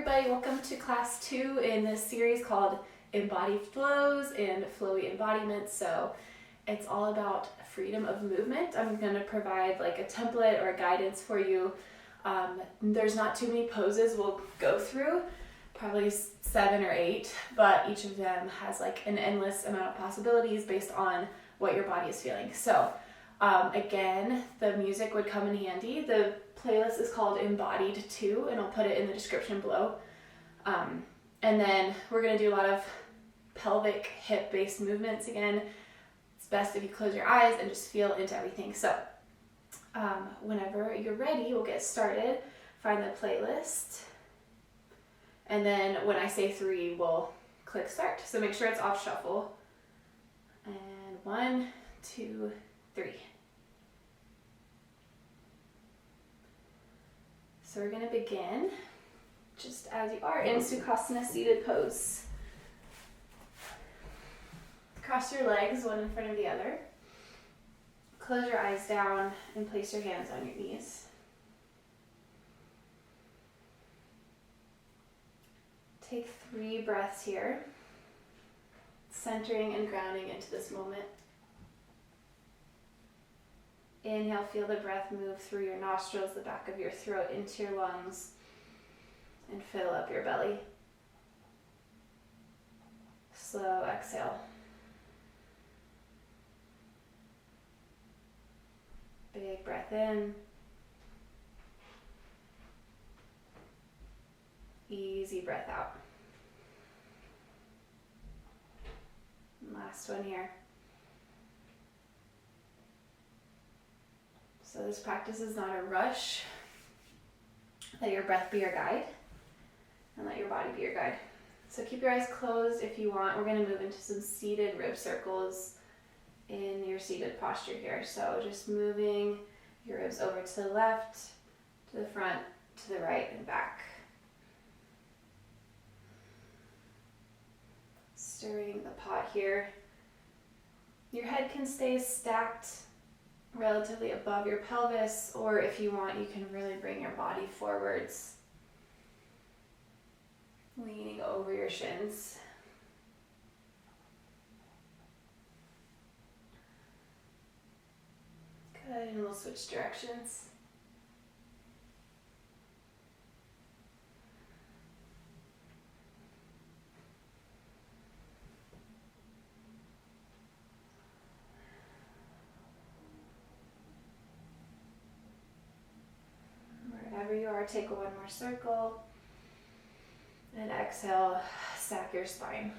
everybody, welcome to class 2 in this series called Embodied Flows and Flowy Embodiments. So it's all about freedom of movement. I'm going to provide like a template or a guidance for you. There's not too many poses we'll go through, probably 7 or 8, but each of them has like an endless amount of possibilities based on what your body is feeling. So again, the music would come in handy. The playlist is called Embodied 2, and I'll put it in the description below. And then we're going to do a lot of pelvic hip-based movements. Again, it's best if you close your eyes and just feel into everything. So whenever you're ready, we'll get started. Find the playlist. And then when I say 3, we'll click start. So make sure it's off shuffle. And 1, 2, 3. So we're going to begin just as you are in Sukhasana seated pose. Cross your legs one in front of the other. Close your eyes down and place your hands on your knees. Take 3 breaths here, centering and grounding into this moment. Inhale, feel the breath move through your nostrils, the back of your throat, into your lungs, and fill up your belly. Slow exhale. Big breath in. Easy breath out. Last one here. So this practice is not a rush. Let your breath be your guide, and let your body be your guide. So keep your eyes closed if you want. We're going to move into some seated rib circles in your seated posture here. So just moving your ribs over to the left, to the front, to the right, and back. Stirring the pot here. Your head can stay stacked relatively above your pelvis, or if you want, you can really bring your body forwards, leaning over your shins. Good, and we'll switch directions. Wherever you are, take one more circle, and exhale, stack your spine.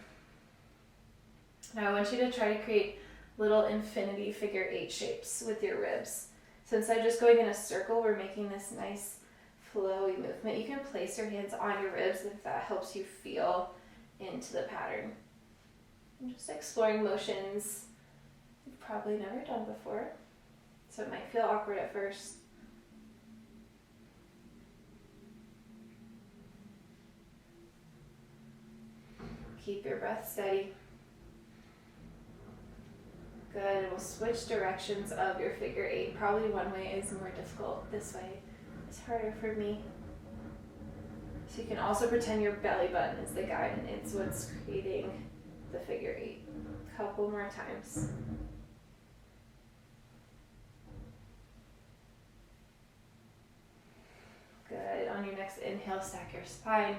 Now I want you to try to create little infinity figure 8 shapes with your ribs. So instead of just going in a circle, we're making this nice flowy movement. You can place your hands on your ribs if that helps you feel into the pattern. And just exploring motions you've probably never done before, so it might feel awkward at first. Keep your breath steady. Good, and we'll switch directions of your figure 8. Probably one way is more difficult. This way is harder for me. So you can also pretend your belly button is the guide and it's what's creating the figure 8. A couple more times. Good, on your next inhale, stack your spine.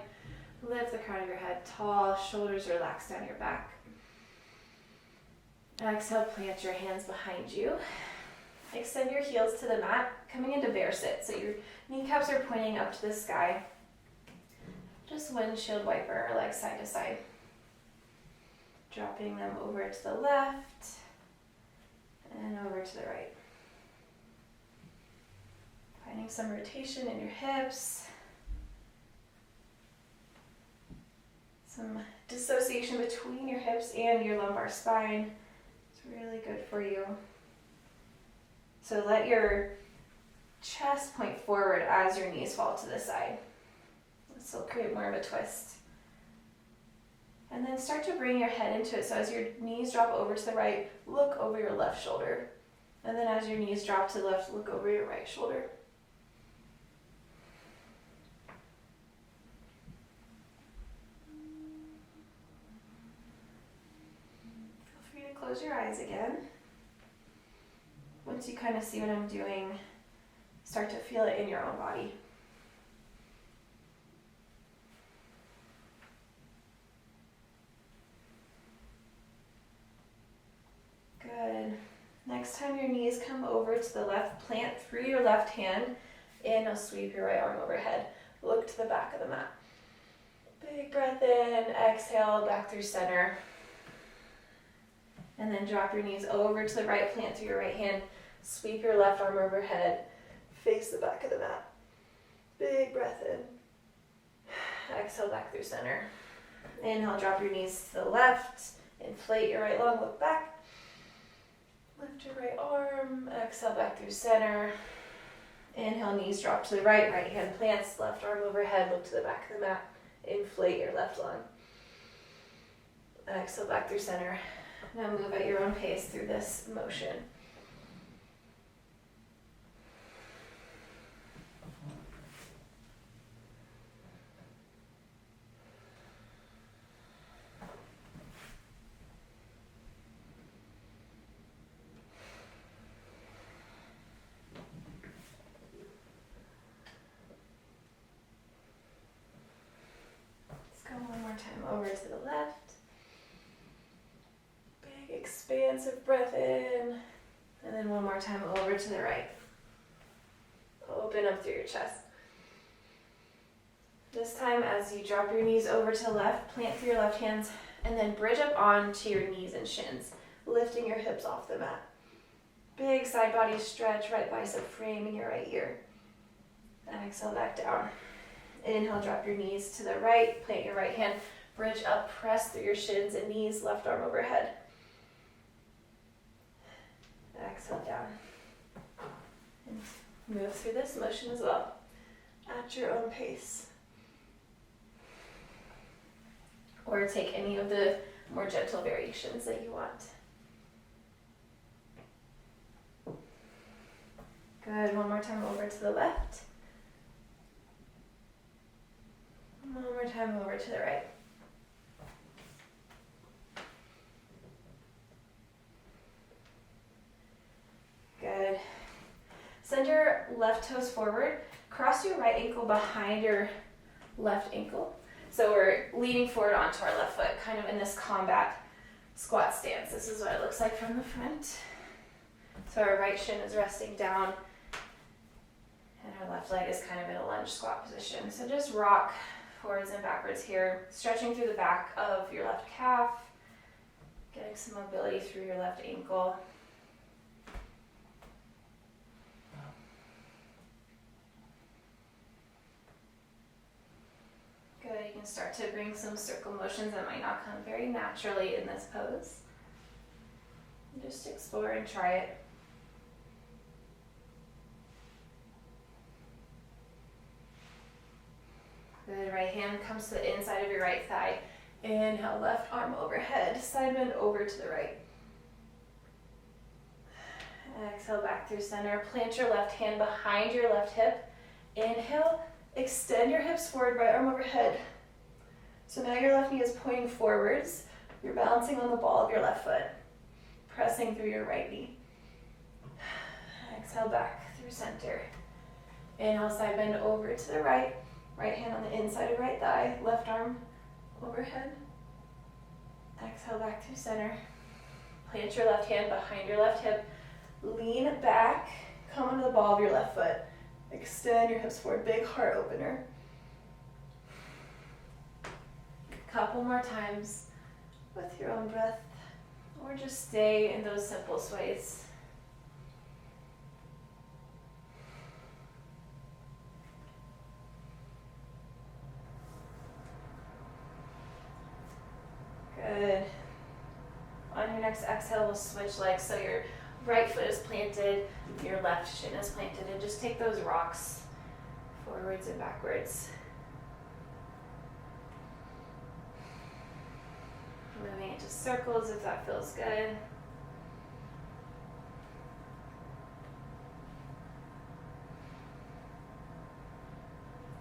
Lift the crown of your head tall, shoulders relax down your back. Exhale, plant your hands behind you. Extend your heels to the mat, coming into bear sit. So your kneecaps are pointing up to the sky. Just windshield wiper our legs side to side. Dropping them over to the left and over to the right. Finding some rotation in your hips. Some dissociation between your hips and your lumbar spine. It's really good for you. So let your chest point forward as your knees fall to the side. This will create more of a twist. And then start to bring your head into it. So as your knees drop over to the right, look over your left shoulder. And then as your knees drop to the left, look over your right shoulder. close your eyes again. Once you kind of see what I'm doing, start to feel it in your own body. Good. Next time your knees come over to the left, plant through your left hand. Inhale, sweep your right arm overhead. Look to the back of the mat. Big breath in, exhale, back through center. And then drop your knees over to the right, plant through your right hand. Sweep your left arm overhead. Face the back of the mat. Big breath in. Exhale, back through center. Inhale, drop your knees to the left. Inflate your right lung, look back. Lift your right arm. Exhale, back through center. Inhale, knees drop to the right. Right hand plants, left arm overhead. Look to the back of the mat. Inflate your left lung. Exhale, back through center. Now move at your own pace through this motion. One more time over to the left. Big expansive breath in. And then one more time over to the right. Open up through your chest. This time as you drop your knees over to the left, plant through your left hands, and then bridge up onto your knees and shins, lifting your hips off the mat. Big side body stretch, right bicep framing your right ear. And exhale back down. Inhale, drop your knees to the right, plant your right hand, bridge up, press through your shins and knees, left arm overhead. Exhale down. And move through this motion as well, at your own pace. Or take any of the more gentle variations that you want. Good, one more time over to the left. One more time over to the right. Good. Send your left toes forward. Cross your right ankle behind your left ankle. So we're leaning forward onto our left foot, kind of in this combat squat stance. This is what it looks like from the front. So our right shin is resting down, and our left leg is kind of in a lunge squat position. So just rock forwards and backwards here, stretching through the back of your left calf, getting some mobility through your left ankle. Good, you can start to bring some circle motions that might not come very naturally in this pose. Just explore and try it. Good, right hand comes to the inside of your right thigh. Inhale, left arm overhead, side bend over to the right. Exhale, back through center. Plant your left hand behind your left hip. Inhale, extend your hips forward, right arm overhead. So now your left knee is pointing forwards. You're balancing on the ball of your left foot, pressing through your right knee. Exhale, back through center. Inhale, side bend over to the right. Right hand on the inside of right thigh, left arm overhead. Exhale, back through center. Plant your left hand behind your left hip. Lean back, come onto the ball of your left foot. Extend your hips forward, big heart opener. Couple more times with your own breath, or just stay in those simple sways. Good. On your next exhale, we'll switch legs. So your right foot is planted, your left shin is planted, and just take those rocks forwards and backwards. Moving into circles if that feels good.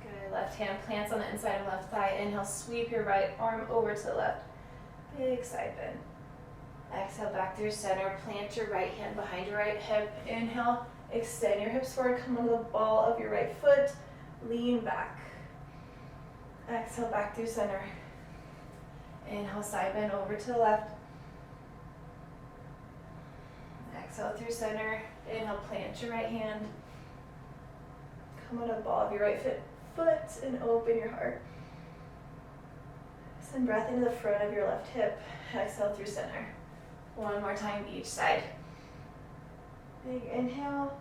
Good. Left hand plants on the inside of left thigh. Inhale, sweep your right arm over to the left. Big side bend. Exhale back through center. Plant your right hand behind your right hip. Inhale, extend your hips forward. Come onto the ball of your right foot. Lean back. Exhale back through center. Inhale, side bend over to the left. Exhale through center. Inhale, plant your right hand. Come on to the ball of your right foot and open your heart. Send breath into the front of your left hip. Exhale through center. One more time each side. Big inhale.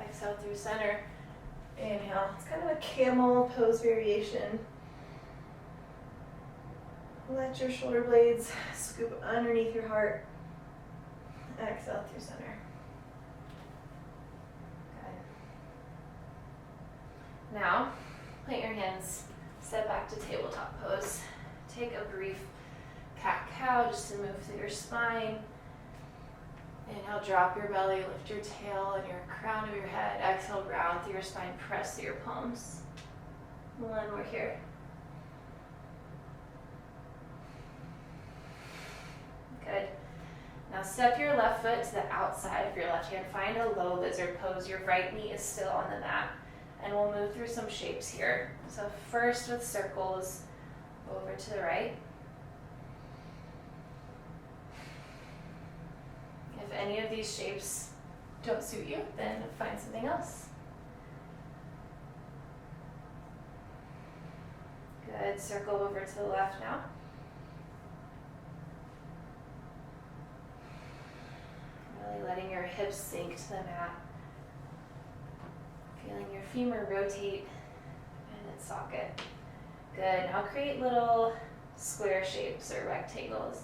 Exhale through center. Inhale. It's kind of a camel pose variation. Let your shoulder blades scoop underneath your heart. Exhale through center. Good. Now, plant your hands, step back to tabletop pose. Take a brief CatCow just to move through your spine. Inhale, drop your belly, lift your tail and your crown of your head. Exhale, round through your spine, press through your palms. One more here. Good. Now step your left foot to the outside of your left hand. Find a low lizard pose. Your right knee is still on the mat. And we'll move through some shapes here. So first with circles, over to the right. If any of these shapes don't suit you, then find something else. Good. Circle over to the left now. Really letting your hips sink to the mat. Feeling your femur rotate in its socket. Good. Now create little square shapes or rectangles.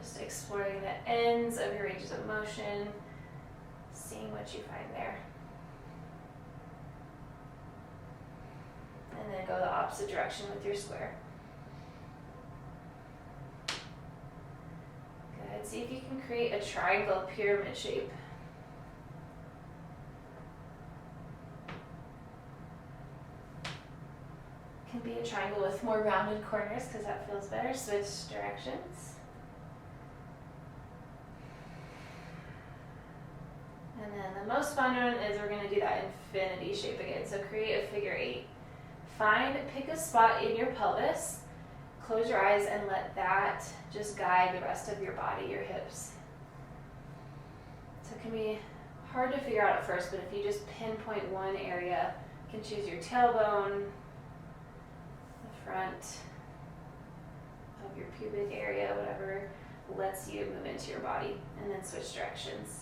Just exploring the ends of your ranges of motion, seeing what you find there. And then go the opposite direction with your square. Good. See if you can create a triangle pyramid shape. Can be a triangle with more rounded corners because that feels better. Switch directions. And then the most fun one is we're going to do that infinity shape again. So create a figure 8. Pick a spot in your pelvis, close your eyes and let that just guide the rest of your body, your hips. So it can be hard to figure out at first, but if you just pinpoint one area, you can choose your tailbone, the front of your pubic area, whatever lets you move into your body, and then switch directions.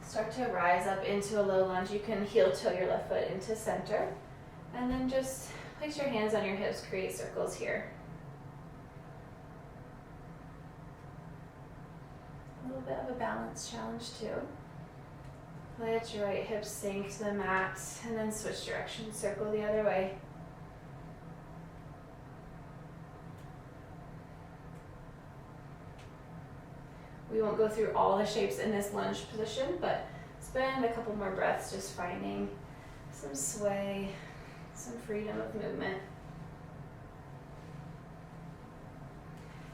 Start to rise up into a low lunge. You can heel toe your left foot into center. And then just place your hands on your hips, create circles here. A little bit of a balance challenge too. Let your right hip sink to the mat and then switch direction, circle the other way. We won't go through all the shapes in this lunge position, but spend a couple more breaths just finding some sway, some freedom of movement.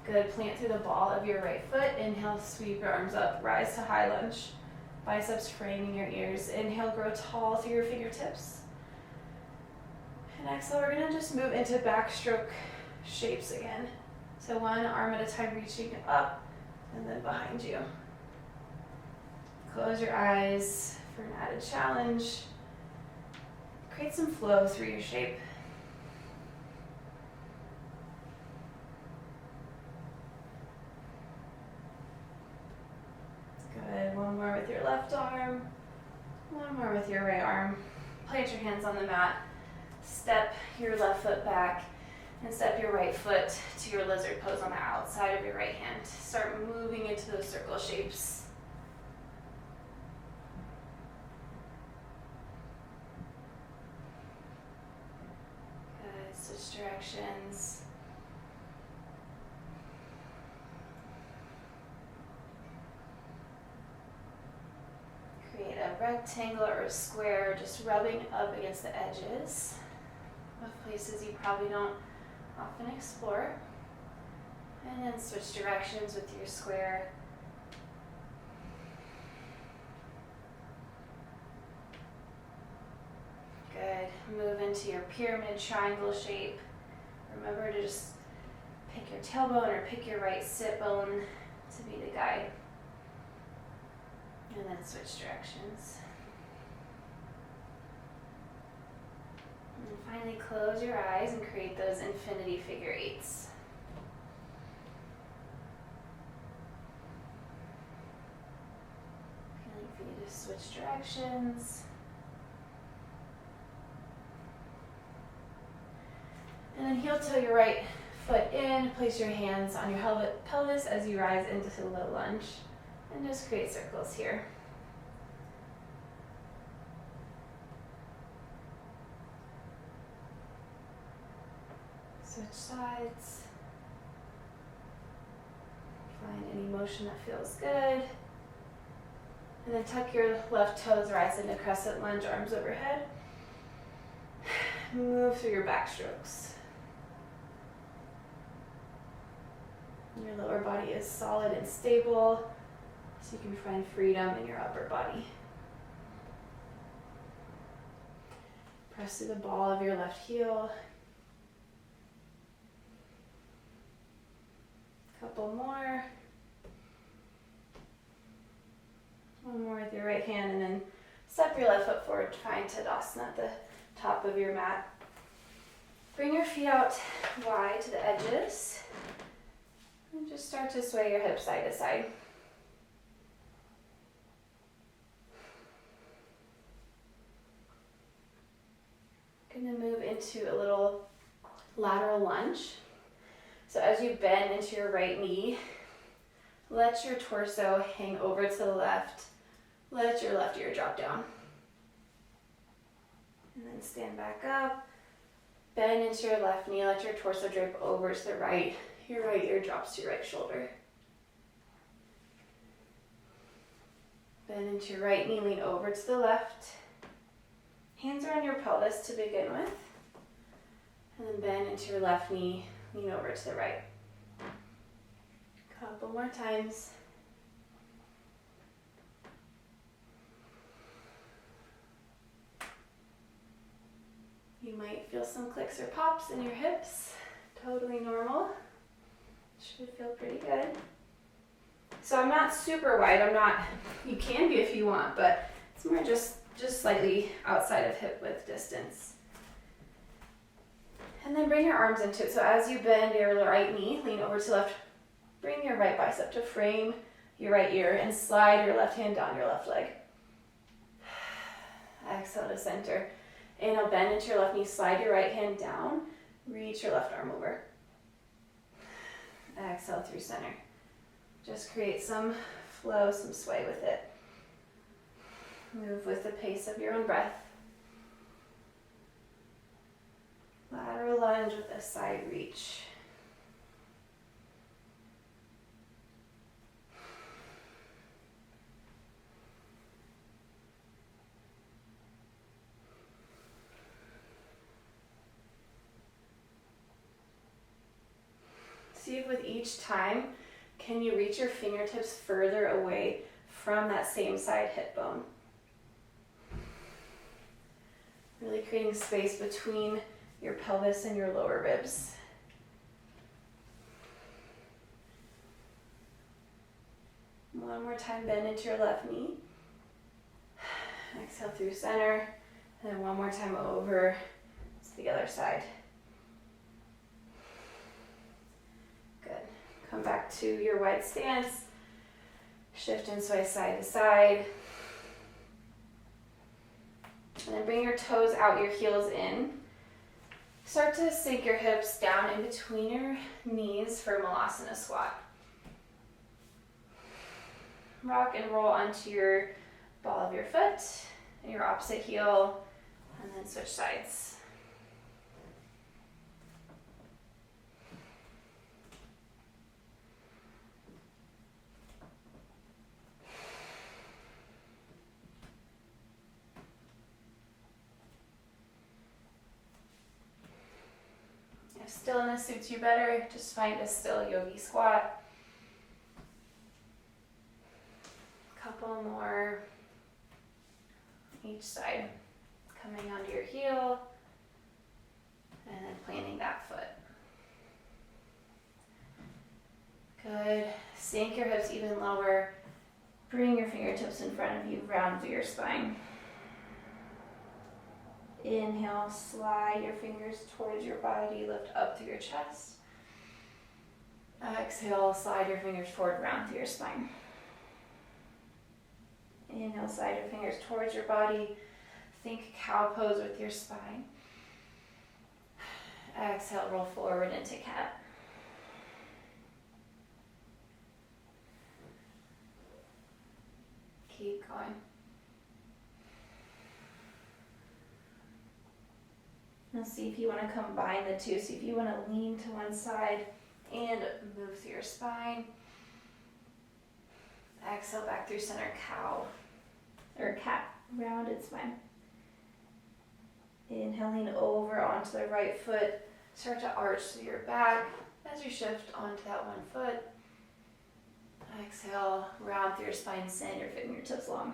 Good. Plant through the ball of your right foot. Inhale, sweep your arms up, rise to high lunge. Biceps framing your ears. Inhale, grow tall through your fingertips. And exhale, we're going to just move into backstroke shapes again. So one arm at a time, reaching up. And then behind you. Close your eyes for an added challenge. Create some flow through your shape. Good. One more with your left arm. One more with your right arm. Plant your hands on the mat. Step your left foot back. And step your right foot to your lizard pose on the outside of your right hand. Start moving into those circle shapes. Good. Switch directions. Create a a rectangle or a square, just rubbing up against the edges of places you probably don't often explore. And then switch directions with your square. Good. Move into your pyramid triangle shape. Remember to just pick your tailbone or pick your right sit bone to be the guide. And then switch directions. And finally close your eyes and create those infinity figure eights. Feeling for you to switch directions. And then heel toe your right foot in, place your hands on your pelvis as you rise into the low lunge. And just create circles here. Switch sides. Find any motion that feels good. And then tuck your left toes, rise into crescent lunge, arms overhead. Move through your back strokes. Your lower body is solid and stable, so you can find freedom in your upper body. Press through the ball of your left heel. Couple more. One more with your right hand, and then step your left foot forward to find Tadasana at the top of your mat. Bring your feet out wide to the edges. And just start to sway your hips side to side. Going to move into a little lateral lunge. So as you bend into your right knee, let your torso hang over to the left. Let your left ear drop down. And then stand back up. Bend into your left knee. Let your torso drape over to the right. Your right ear drops to your right shoulder. Bend into your right knee, lean over to the left. Hands are on your pelvis to begin with. And then bend into your left knee, lean over to the right. Couple more times. You might feel some clicks or pops in your hips. Totally normal. Should feel pretty good. So I'm not super wide. You can be if you want, but it's more just slightly outside of hip width distance. And then bring your arms into it. So as you bend your right knee, lean over to left, bring your right bicep to frame your right ear and slide your left hand down your left leg. Exhale to center. Inhale, bend into your left knee, slide your right hand down, reach your left arm over. Exhale through center. Just create some flow, some sway with it. Move with the pace of your own breath. Lateral lunge with a side reach. See if with each time, can you reach your fingertips further away from that same side hip bone? Really creating space between your pelvis and your lower ribs. One more time, bend into your left knee. Exhale through center. And then one more time over to the other side. Good. Come back to your wide stance. Shift and sway side to side. And then bring your toes out, your heels in. Start to sink your hips down in between your knees for Malasana squat. Rock and roll onto your ball of your foot and your opposite heel, and then switch sides. stillness suits you better, just find a still yogi squat. Couple more each side. Coming onto your heel and then planting that foot. Good. Sink your hips even lower. Bring your fingertips in front of you, round through your spine. Inhale, slide your fingers towards your body, lift up through your chest. Exhale, slide your fingers forward, round through your spine. Inhale, slide your fingers towards your body. Think cow pose with your spine. Exhale, roll forward into cat. Keep going. Now see if you want to combine the two. See if you want to lean to one side and move through your spine. Exhale back through center, cow or cat, rounded spine. Inhaling over onto the right foot. Start to arch through your back as you shift onto that one foot. Exhale, round through your spine, send your fingertips long.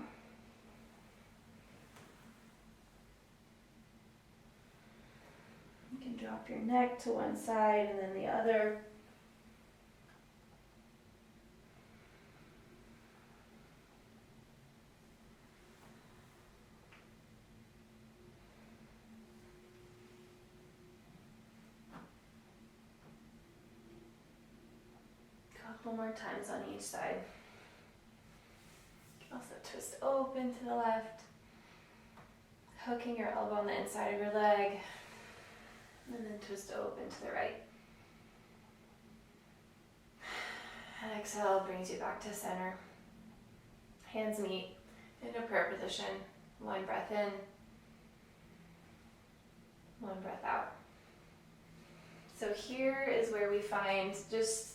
You can drop your neck to one side and then the other. Couple more times on each side. You can also twist open to the left, hooking your elbow on the inside of your leg, and then twist open to the right. And exhale brings you back to center. Hands meet in a prayer position. One breath in, one breath out. So here is where we find just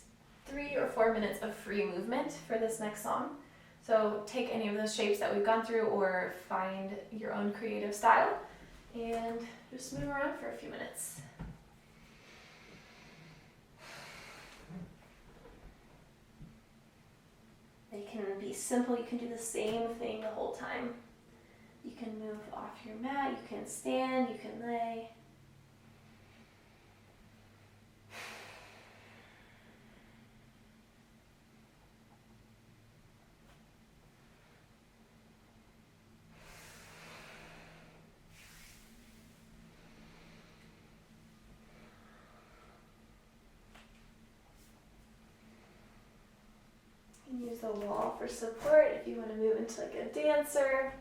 3 or 4 minutes of free movement for this next song. So take any of those shapes that we've gone through or find your own creative style and just move around for a few minutes. They can be simple. You can do the same thing the whole time. You can move off your mat, you can stand, you can lay. Use the wall for support if you want to move into like a dancer.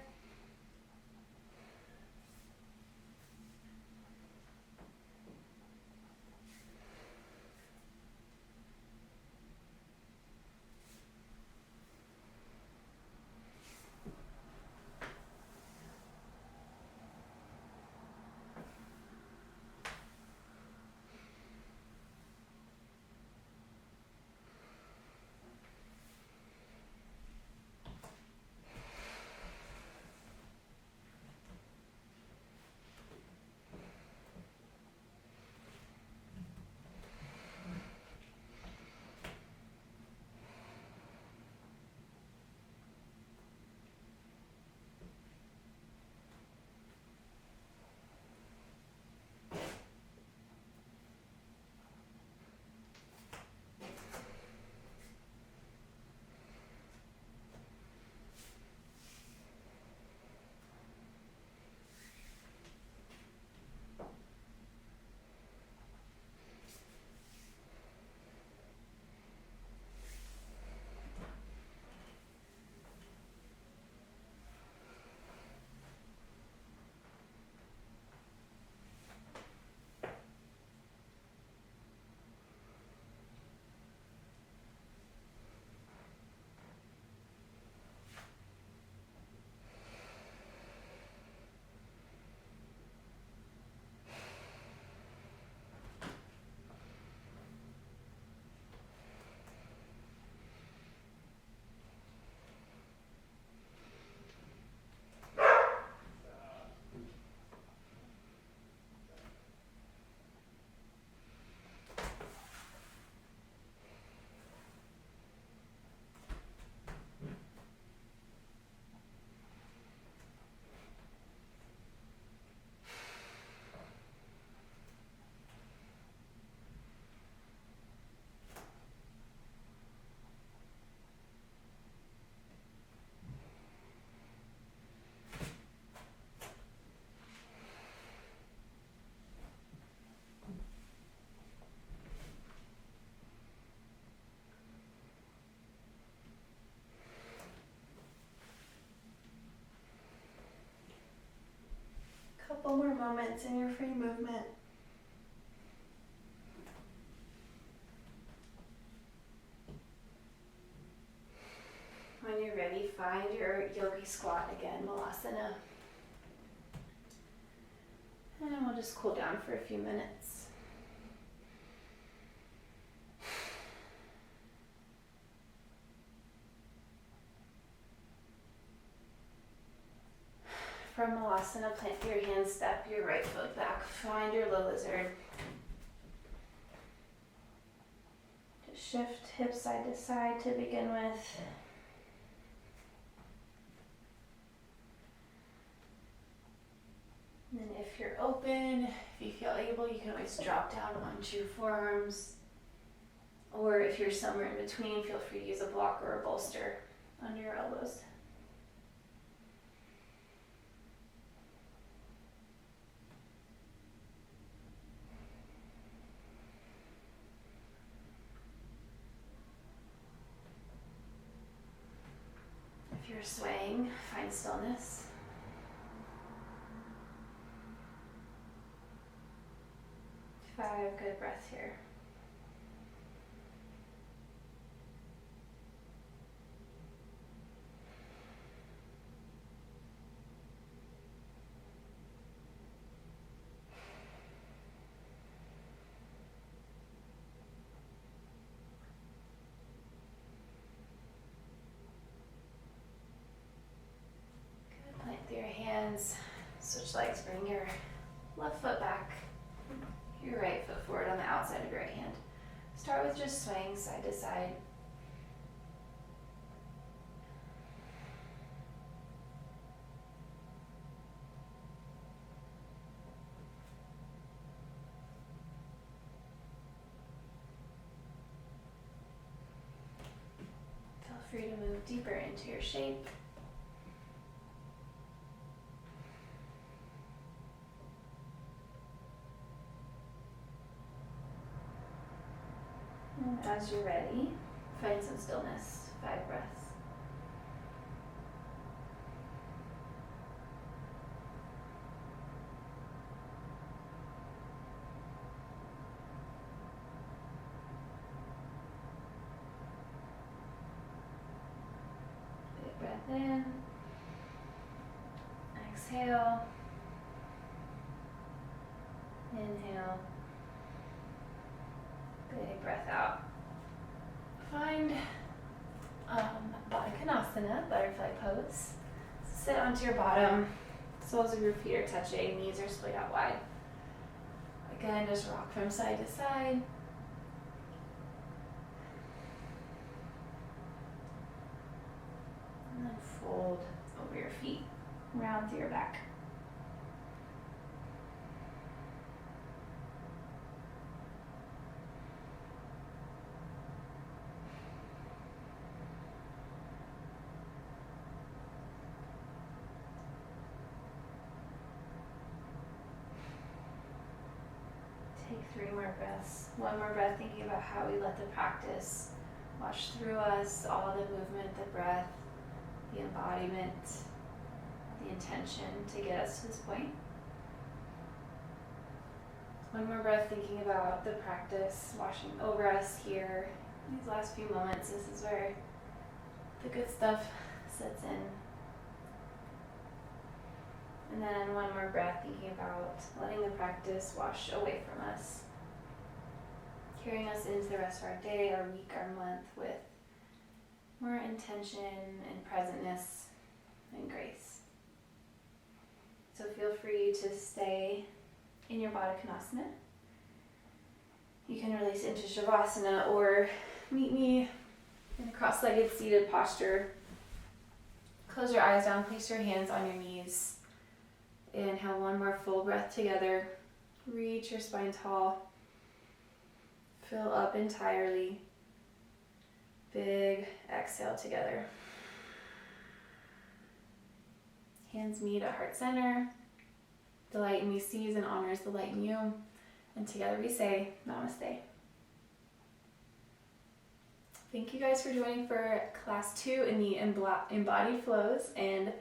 couple more moments in your free movement. When you're ready, find your yogi squat again, Malasana. And then we'll just cool down for a few minutes. From Malasana, plant your hands, step your right foot back, find your low lizard. Just shift hips side to side to begin with. And then if you're open, if you feel able, you can always drop down onto your forearms. Or if you're somewhere in between, feel free to use a block or a bolster under your elbows. If you're swaying, find stillness. Good breaths here. Good. Plant your hands. Switch legs. Bring your left foot back. Your right foot forward on the outside of your right hand. Start with just swaying side to side. Feel free to move deeper into your shape. And as you're ready, find some stillness. 5 breaths. Big breath in. Exhale. Inhale. Big breath out. Find Tadasana, butterfly pose. Sit onto your bottom. Soles of your feet are touching. Knees are splayed out wide. Again, just rock from side to side. And then fold over your feet. Round through your back. Take 3 more breaths. 1 more breath, thinking about how we let the practice wash through us, all the movement, the breath, the embodiment, the intention to get us to this point. 1 more breath, thinking about the practice washing over us here. These last few moments, this is where the good stuff sets in. And then 1 more breath, thinking about letting the practice wash away from us, carrying us into the rest of our day, our week, our month with more intention and presentness and grace. So feel free to stay in your Baddha Konasana. You can release into Shavasana or meet me in a cross-legged seated posture. Close your eyes down, place your hands on your knees. Inhale 1 more full breath together. Reach your spine tall. Fill up entirely. Big exhale together. Hands meet at heart center. The light in me sees and honors the light in you. And together we say Namaste. Thank you guys for joining for class 2 in the Embodied Flows and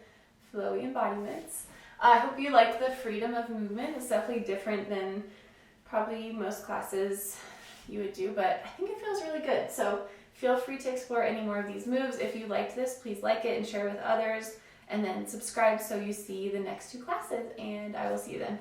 Flowy Embodiments. I hope you liked the freedom of movement. It's definitely different than probably most classes you would do, but I think it feels really good. So feel free to explore any more of these moves. If you liked this, please like it and share with others, and then subscribe so you see the next 2 classes, and I will see you then.